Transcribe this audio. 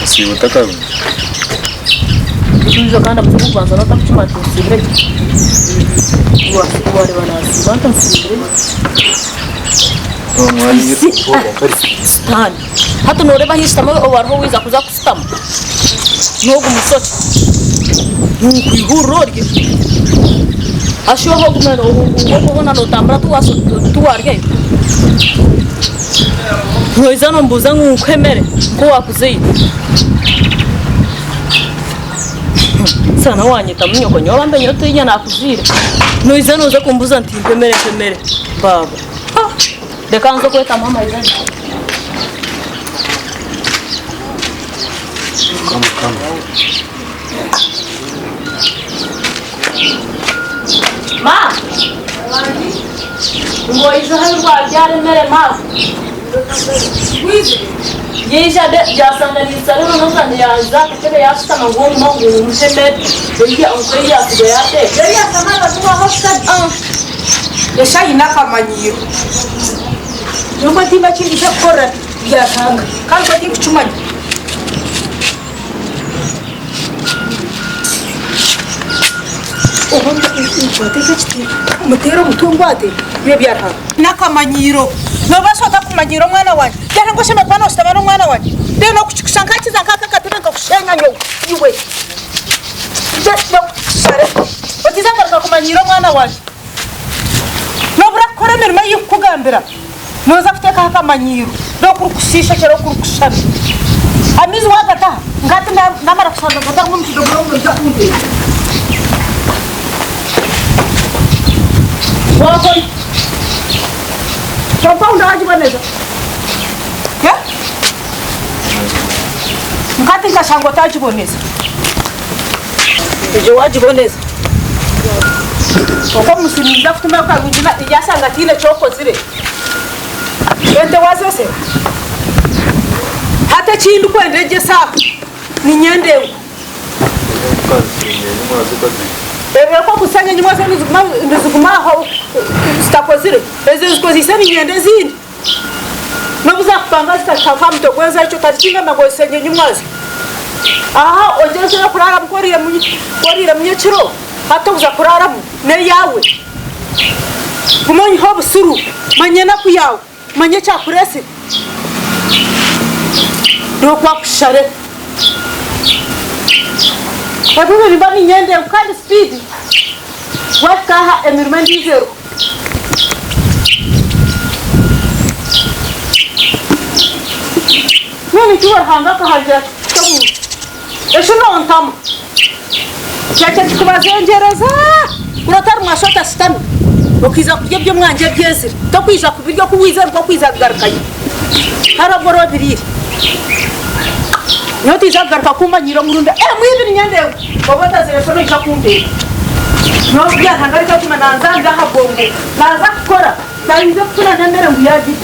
Sibuta kabiri. Tuzo kandi amuze kubanza no takuchuma tsibre. Wari banasi banta tsibre. Mwari yitwa kari. Stan. Hato noreba histama obarho wiza kuza kustama. Nogu musochi. Nukwihurorye. Asho ho kumero ubona no tambra tuwaso tuwarye. Noiza no mbuza ngukwemere ko wakuzeyi. Sana wanyita munyoko nyoba mbe nyoto yinya nakuzira. Noiza noze kumbuza nti kwemere baba. Deka nzo kweta mama izani. Kama. Ma. Ngoiza hayo byare mere ma. Wizi. Yeja de jasanga ni salero no kan yaza kete yasta mango mango msheme ndio onkoya kuyate. Ndio kama kwa hosta yesha inaka manyiro. Nyumba timba chini chakora Byaruhanga. Kan kwa timba chumani. Ohondo inchote kachiti. Mutero mutungwate Byaruhanga. Naka manyiro. Nobasota kumanyiro mwana wanje. Yana ngo shema bana ostabana mwana wanje. Deno kuchisankachi zankaka katenga kushenga nyo. Iwe. Just no sare. Otizanga kwa kumanyiro mwana wanje. Nobra kore merma yikugambira. Noza kuteka haka manyiro. Do kurukushisha chero kurukushana. Amizi wagata ngati namara kusanga ngata ngo mchidogo ngo nzakunde. Wakoi. Topa Otaribonabonesa. Ya? Ngati nkashango Otaribonabonesa. Ejo Otaribonabonesa. Koko musiminda kutuma kwa ngina yasanga tile choko zire. Ente wazose. Hata chindu kwendeje sako. Ni nyendewe. Ewe kwa kusanya nyuma zenu zikuma ho stakozire. Eze zikoziseni nyende zindi. Nobuza kupanga zikakama mtokwenza icho katinga magosenye nyumwazi. Aha ojeje no kurara mkorire munyechiro. Hata uza kurara mu ne yawe. Kumonyi ho busuru manyena ku yawe. Manye cha kurese. Do kwa kushare. Kabuwe libani nyende ukali speed. Wakaha emirmendi zero. Nani tuwa hanga ka haja tamu. Eshono ontam. Chacha tubazengereza. Kurotar mashota stan. Okiza kujebye mwanje byeze. Tokwiza kubiryo kuwiza rwo kwiza garkaye. Haraboro biriri. Nyoti zagarka kumba nyiro murunda. Mwibiri nyende. Bobata zirefone ikakunde. No Byaruhanga cyatuma nanzanga habongo. Naza kukora. Narize kukora ndemere nguyaji.